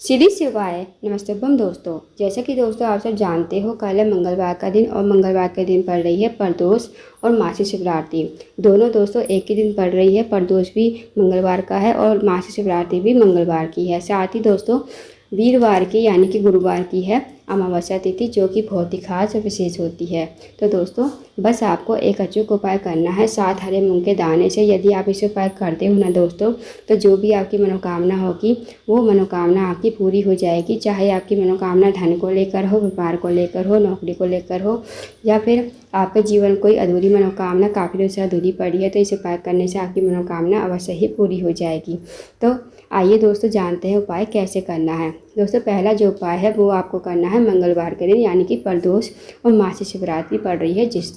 श्री शिवाय नमस्तुभ्यम दोस्तों। जैसा कि दोस्तों आप सब जानते हो, कल है मंगलवार का दिन और मंगलवार के दिन पड़ रही है प्रदोष और मासिक शिवरात्रि। दोनों दोस्तों एक ही दिन पड़ रही है। प्रदोष भी मंगलवार का है और मासिक शिवरात्रि भी मंगलवार की है। साथ ही दोस्तों वीरवार की यानी कि गुरुवार की है अमावस्या तिथि, जो कि बहुत ही खास और विशेष होती है। तो दोस्तों बस आपको एक अचूक उपाय करना है 7 हरे मूंग के दाने से। यदि आप इस उपाय करते हो ना दोस्तों, तो जो भी आपकी मनोकामना होगी वो मनोकामना आपकी पूरी हो जाएगी। चाहे आपकी मनोकामना धन को लेकर हो, व्यापार को लेकर हो, नौकरी को लेकर हो, या फिर आपके जीवन कोई अधूरी मनोकामना काफ़ी दिनों से अधूरी पड़ी है, तो इस उपाय करने से आपकी मनोकामना अवश्य ही पूरी हो जाएगी। तो आइए दोस्तों जानते हैं उपाय कैसे करना है। दोस्तों पहला जो उपाय है वो आपको करना है मंगलवार के दिन, यानी कि प्रदोष और मासिक शिवरात्रि पड़ रही है जिस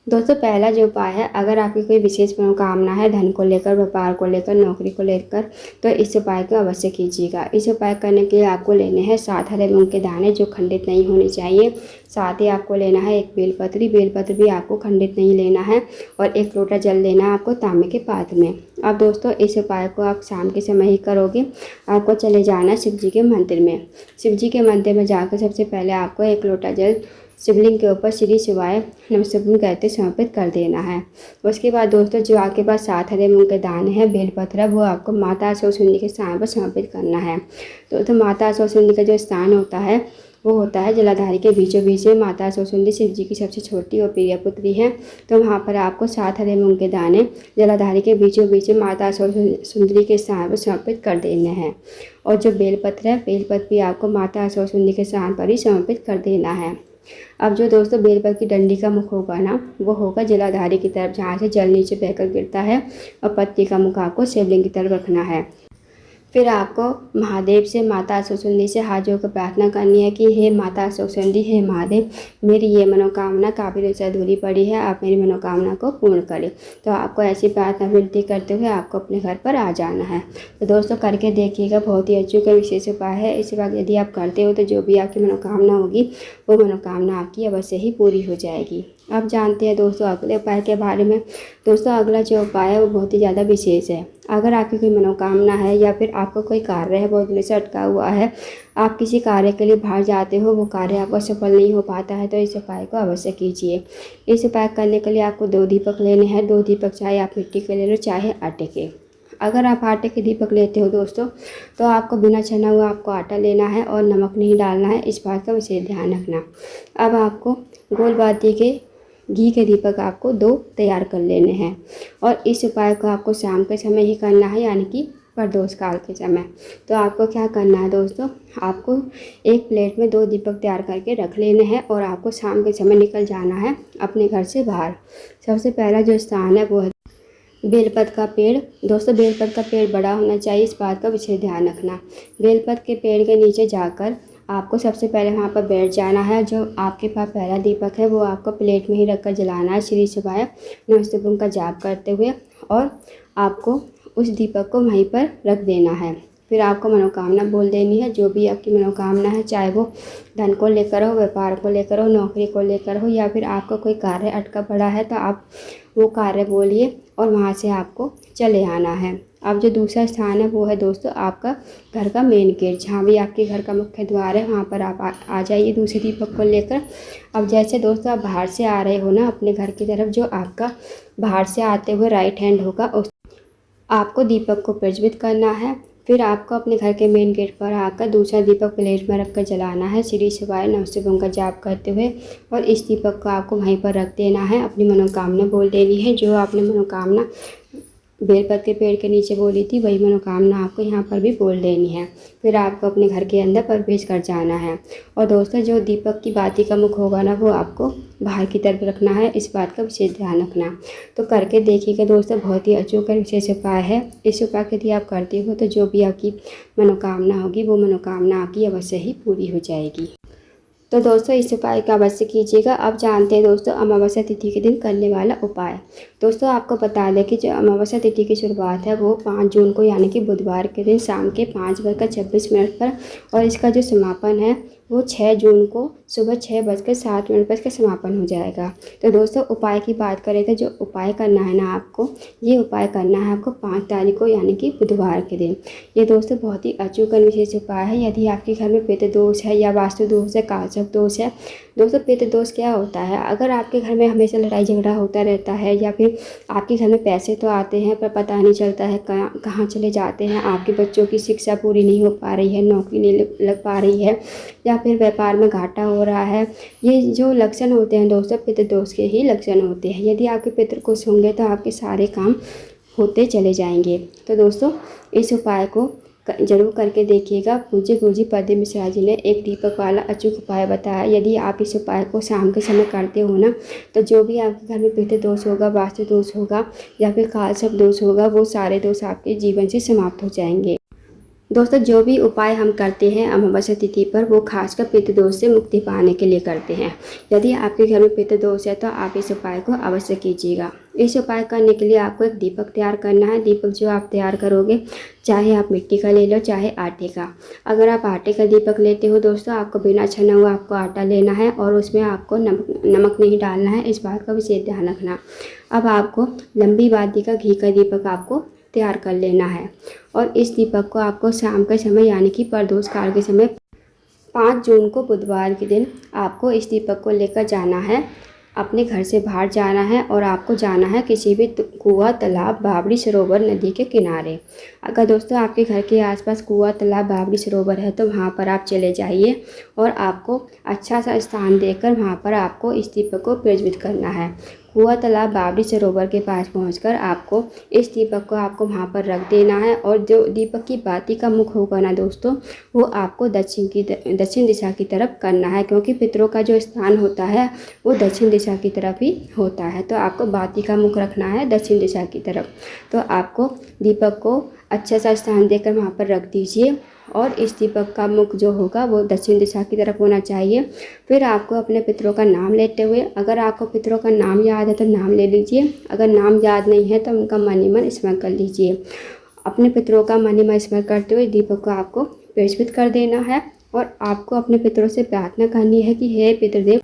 दोस्तों पहला जो उपाय है, अगर आपकी कोई विशेष मनोकामना है धन को लेकर, व्यापार को लेकर, नौकरी को लेकर, तो इस उपाय को अवश्य कीजिएगा। इस उपाय करने के लिए आपको लेने हैं 7 हरे मूंग के दाने जो खंडित नहीं होने चाहिए। साथ ही आपको लेना है एक बेलपत्र भी आपको खंडित नहीं लेना है, और 1 लोटा जल लेना है आपको तांबे के पात्र में। अब दोस्तों इस उपाय को आप शाम के समय ही करोगे। आपको चले जाना है शिव जी के मंदिर में। शिव जी के मंदिर में जाकर सबसे पहले आपको 1 लोटा जल शिवलिंग के ऊपर श्री शिवाय नमस्तुभ्यम कहते समर्पित कर देना है। उसके बाद दोस्तों जो आपके पास 7 हरे मूंग के दाने हैं, बेलपत्र है, वो आपको माता सरस्वती के स्थान पर समर्पित करना है। तो माता सरस्वती का जो स्थान होता है वो होता है जलाधारी के बीचों बीच में। माता सरस्वती शिव जी की सबसे छोटी और प्रिय पुत्री है, तो वहाँ पर आपको 7 हरे मूंग के दाने जलाधारी के बीचों बीच में माता सरस्वती के स्थान पर समर्पित कर देने हैं। और जो बेलपत्र है, बेलपत्र भी आपको माता सरस्वती के स्थान पर ही समर्पित कर देना है। अब जो दोस्तों बेलपत्र की डंडी का मुख होगा ना, वो होगा जलाधारी की तरफ, जहाँ से जल नीचे बहकर गिरता है, और पत्ती का मुख आपको शिवलिंग की तरफ रखना है। फिर आपको महादेव से, माता सरस्वती से हाथ जोड़कर प्रार्थना करनी है कि हे माता सरस्वती, हे महादेव, मेरी ये मनोकामना काफ़ी दिनों से अधूरी पड़ी है, आप मेरी मनोकामना को पूर्ण करें। तो आपको ऐसी प्रार्थना विनती करते हुए आपको अपने घर पर आ जाना है। तो दोस्तों करके देखिएगा, बहुत ही अचूक और विशेष उपाय है। इस वक्त यदि आप करते हो तो जो भी आपकी मनोकामना होगी वो मनोकामना आपकी अवश्य ही पूरी हो जाएगी। अब जानते हैं दोस्तों अगले उपाय के बारे में। दोस्तों अगला जो उपाय है वो बहुत ही ज़्यादा विशेष है। अगर आपकी कोई मनोकामना है या फिर आपका कोई कार्य है बहुत दिनों से अटका हुआ है, आप किसी कार्य के लिए बाहर जाते हो, वो कार्य आपका सफल नहीं हो पाता है, तो इस उपाय को अवश्य कीजिए। इस उपाय करने के लिए आपको 2 दीपक लेने हैं। 2 दीपक चाहे आप मिट्टी के ले लो चाहे आटे के। अगर आप आटे के दीपक लेते हो दोस्तों, तो आपको बिना छना हुआ आपको आटा लेना है और नमक नहीं डालना है। इस बात का विशेष ध्यान रखना। अब आपको गोल बाती के घी के दीपक आपको 2 तैयार कर लेने हैं, और इस उपाय को आपको शाम के समय ही करना है, यानी कि प्रदोष काल के समय। तो आपको क्या करना है दोस्तों, आपको एक प्लेट में 2 दीपक तैयार करके रख लेने हैं, और आपको शाम के समय निकल जाना है अपने घर से बाहर। सबसे पहला जो स्थान है वो है बेलपत्र का पेड़। दोस्तों बेलपत्र का पेड़ बड़ा होना चाहिए, इस बात का विशेष ध्यान रखना। बेलपत्र के पेड़ के नीचे जाकर आपको सबसे पहले वहाँ पर बैठ जाना है। जो आपके पास पहला दीपक है वो आपको प्लेट में ही रखकर जलाना है श्री शिवाय नमस्तुभ्यम का जाप करते हुए, और आपको उस दीपक को वहीं पर रख देना है। फिर आपको मनोकामना बोल देनी है, जो भी आपकी मनोकामना है, चाहे वो धन को लेकर हो, व्यापार को लेकर हो, नौकरी को लेकर हो, या फिर आपका कोई कार्य अटका पड़ा है, तो आप वो कार्य बोलिए और वहाँ से आपको चले आना है। अब जो दूसरा स्थान है वो है दोस्तों आपका घर का मेन गेट, जहाँ भी आपके घर का मुख्य द्वार है, वहाँ पर आप आ जाइए दूसरे दीपक को लेकर। अब जैसे दोस्तों आप बाहर से आ रहे हो ना अपने घर की तरफ, जो आपका बाहर से आते हुए राइट हैंड होगा उस आपको दीपक को प्रज्वलित करना है। फिर आपको अपने घर के मेन गेट पर आकर दूसरा दीपक प्लेट में रखकर जलाना है श्री शिवाय नमस्तुभ्यम का जाप करते हुए, और इस दीपक को आपको वहीं पर रख देना है। अपनी मनोकामना बोल देनी है, जो आपने मनोकामना बेलपत्र के पेड़ के नीचे बोली थी वही मनोकामना आपको यहाँ पर भी बोल देनी है। फिर आपको अपने घर के अंदर प्रवेश कर जाना है। और दोस्तों जो दीपक की बाती का मुख होगा ना, वो आपको बाहर की तरफ रखना है, इस बात का विशेष ध्यान रखना। तो करके देखिएगा दोस्तों, बहुत ही अचूक और विशेष उपाय है। इस उपाय यदि आप करते हो तो जो भी आपकी मनोकामना होगी वो मनोकामना आपकी अवश्य ही पूरी हो जाएगी। तो दोस्तों इस उपाय का अवश्य कीजिएगा। अब जानते हैं दोस्तों अमावस्या तिथि के दिन करने वाला उपाय। दोस्तों आपको बता दें कि जो अमावस्या तिथि की शुरुआत है वो 5 जून को, यानी कि बुधवार के दिन शाम के 5 बजकर 26 मिनट पर, और इसका जो समापन है वो 6 जून को सुबह 6:07 पर इसका समापन हो जाएगा। तो दोस्तों उपाय की बात करें तो जो उपाय करना है ना आपको, ये उपाय करना है आपको 5 तारीख को यानी कि बुधवार के दिन। ये दोस्तों बहुत ही अचूक और विशेष उपाय है। यदि आपके घर में पितृ दोष है या वास्तु दोष है, कालसर्प दोष है। दोस्तों पितृ दोष क्या होता है, अगर आपके घर में हमेशा लड़ाई झगड़ा होता रहता है या फिर आपके घर में पैसे तो आते हैं पर पता नहीं चलता है कहाँ चले जाते हैं, आपके बच्चों की शिक्षा पूरी नहीं हो पा रही है, नौकरी नहीं लग पा रही है या फिर व्यापार में घाटा हो रहा है, ये जो लक्षण होते हैं दोस्तों पितृ दोष के ही लक्षण होते हैं। यदि आपके पितृ खुश होंगे तो आपके सारे काम होते चले जाएंगे। तो दोस्तों इस उपाय को जरूर करके देखिएगा। पूज्य गुरुजी पद्म मिश्रा जी ने एक दीपक वाला अचूक उपाय बताया। यदि आप इस उपाय को शाम के समय करते हो ना, तो जो भी आपके घर में पितृ दोष होगा, वास्तु दोष होगा या फिर कालसर्प दोष होगा, वो सारे दोष आपके जीवन से समाप्त हो जाएंगे। दोस्तों जो भी उपाय हम करते हैं अमावस्या तिथि पर, वो खासकर पितृ दोष से मुक्ति पाने के लिए करते हैं। यदि आपके घर में पितृ दोष है तो आप इस उपाय को अवश्य कीजिएगा। इस उपाय करने के लिए आपको एक दीपक तैयार करना है। दीपक जो आप तैयार करोगे, चाहे आप मिट्टी का ले लो चाहे आटे का। अगर आप आटे का दीपक लेते हो दोस्तों, आपको बिना छना हुआ आपको आटा लेना है और उसमें आपको नमक नहीं डालना है, इस बात का विशेष ध्यान रखना। अब आपको लंबी बादी का घी का दीपक आपको तैयार कर लेना है और इस दीपक को आपको शाम के समय यानी कि प्रदोष काल के समय 5 जून को बुधवार के दिन आपको इस दीपक को लेकर जाना है, अपने घर से बाहर जाना है और आपको जाना है किसी भी कुआं, तालाब, बावड़ी, सरोवर, नदी के किनारे। अगर दोस्तों आपके घर के आसपास कुआं, तालाब, बावड़ी, सरोवर है तो वहाँ पर आप चले जाइए और आपको अच्छा सा स्थान देकर वहाँ पर आपको इस दीपक को प्रज्वलित करना है। कुआं, तालाब, बावड़ी, सरोवर के पास पहुंचकर आपको इस दीपक को आपको वहाँ पर रख देना है और जो दीपक की बाती का मुख होगा ना दोस्तों, वो आपको दक्षिण दिशा की तरफ करना है, क्योंकि पितरों का जो स्थान होता है वो दक्षिण दिशा की तरफ ही होता है। तो आपको बाती का मुख रखना है दक्षिण दिशा की तरफ। तो आपको दीपक को अच्छा सा स्थान देकर वहाँ पर रख दीजिए और इस दीपक का मुख जो होगा वो दक्षिण दिशा की तरफ होना चाहिए। फिर आपको अपने पितरों का नाम लेते हुए, अगर आपको पितरों का नाम याद है तो नाम ले लीजिए, अगर नाम याद नहीं है तो उनका मन ही मन स्मरण कर लीजिए। अपने पितरों का मन ही मन स्मरण करते हुए दीपक को आपको प्रज्वलित कर देना है और आपको अपने पितरों से प्रार्थना करनी है कि हे पितृदेव,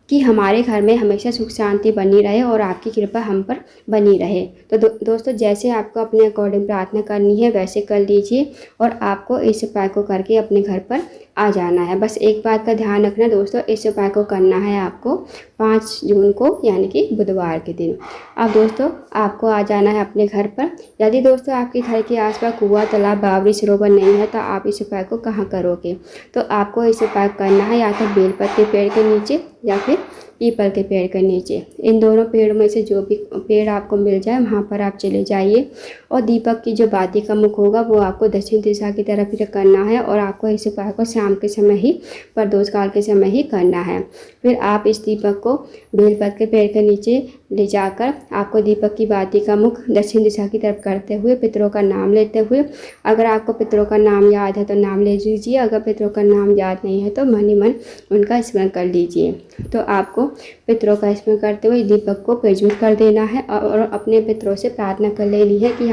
कि हमारे घर में हमेशा सुख शांति बनी रहे और आपकी कृपा हम पर बनी रहे। तो दोस्तों जैसे आपको अपने अकॉर्डिंग प्रार्थना करनी है वैसे कर लीजिए और आपको इस उपाय को करके अपने घर पर आ जाना है। बस एक बात का ध्यान रखना दोस्तों, इस उपाय को करना है आपको 5 जून को यानी कि बुधवार के दिन। अब दोस्तों आपको आ जाना है अपने घर पर। यदि दोस्तों आपके घर के आसपास कुआं, तालाब, बावड़ी, सरोवर नहीं है तो आप इस उपाय को कहाँ करोगे? तो आपको इस उपाय करना है या तो बेलपत्र के पेड़ के नीचे या फिर पीपल के पेड़ के नीचे। इन दोनों पेड़ में से जो भी पेड़ आपको मिल जाए वहाँ पर आप चले जाइए और दीपक की जो बाती का मुख होगा वो आपको दक्षिण दिशा की तरफ ही करना है और आपको इस उपाय को शाम के समय ही, प्रदोष काल के समय ही करना है। फिर आप इस दीपक को बेलपत्र के पेड़ के नीचे ले जाकर आपको दीपक की बाती का मुख दक्षिण दिशा की तरफ करते हुए पितरों का नाम लेते हुए, अगर आपको पितरों का नाम याद है तो नाम ले लीजिए, अगर पितरों का नाम याद नहीं है तो मन ही मन उनका स्मरण कर लीजिए। तो आपको पितरों का स्मरण करते हुए दीपक को प्रज्वलित कर देना है और अपने पितरों से प्रार्थना कर लेनी है कि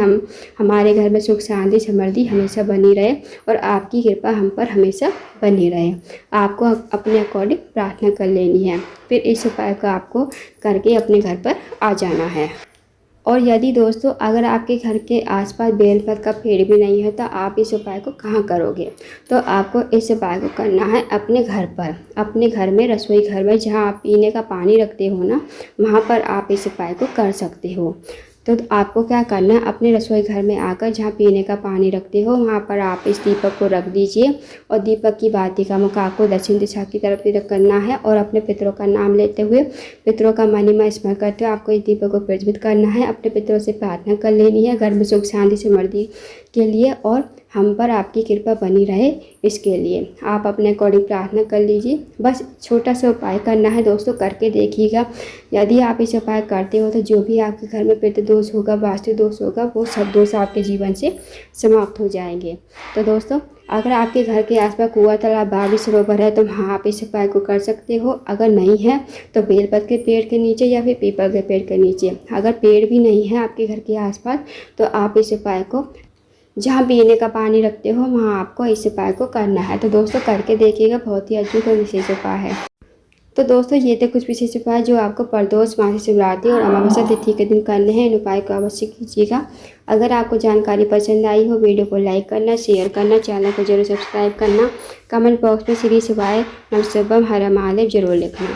हमारे घर में सुख शांति समृद्धि हमेशा बनी रहे और आपकी कृपा हम पर हमेशा बनी रहे। आपको अपने अकॉर्डिंग प्रार्थना कर लेनी है। फिर इस उपाय को आपको करके अपने घर पर आ जाना है। और यदि दोस्तों अगर आपके घर के आसपास बेलपत्र का पेड़ भी नहीं है तो आप इस उपाय को कहाँ करोगे? तो आपको इस उपाय को करना है अपने घर पर, अपने घर में, रसोई घर में, जहाँ आप पीने का पानी रखते हो ना, वहाँ पर आप इस उपाय को कर सकते हो। तो आपको क्या करना है, अपने रसोई घर में आकर जहाँ पीने का पानी रखते हो वहाँ पर आप इस दीपक को रख दीजिए और दीपक की बाती का मुख आपको दक्षिण दिशा की तरफ करना है और अपने पितरों का नाम लेते हुए, पितरों का मन ही मन स्मरण करते हुए आपको इस दीपक को प्रज्वलित करना है। अपने पितरों से प्रार्थना कर लेनी है घर में सुख शांति समृद्धि के लिए और हम पर आपकी कृपा बनी रहे, इसके लिए आप अपने अकॉर्डिंग प्रार्थना कर लीजिए। बस छोटा सा उपाय करना है दोस्तों, करके देखिएगा। यदि आप इस उपाय करते हो तो जो भी आपके घर में पितृ दोष होगा, वास्तु दोष होगा, वो सब दोष आपके जीवन से समाप्त हो जाएंगे। तो दोस्तों अगर आपके घर के आसपास कुआं, तालाब, बावड़ी, सरोवर है तो वहाँ आप इस उपाय को कर सकते हो। अगर नहीं है तो बेलपत्र के पेड़ के नीचे या फिर पीपल के पेड़ के नीचे। अगर पेड़ भी नहीं है आपके घर के आसपास तो आप इस उपाय को जहाँ पीने का पानी रखते हो वहाँ आपको इस उपाय को करना है। तो दोस्तों करके देखिएगा, बहुत ही अद्भुत और विशेष उपाय है। तो दोस्तों ये थे कुछ विशेष उपाय जो आपको प्रदोष, मासिक शिवरात्रि और अमावस्या तिथि के दिन करने हैं। इन उपाय को अवश्य कीजिएगा। अगर आपको जानकारी पसंद आई हो, वीडियो को लाइक करना, शेयर करना, चैनल को जरूर सब्सक्राइब करना, कमेंट बॉक्स में श्री शिवाय नमः शिवाय हर महादेव जरूर लिखना।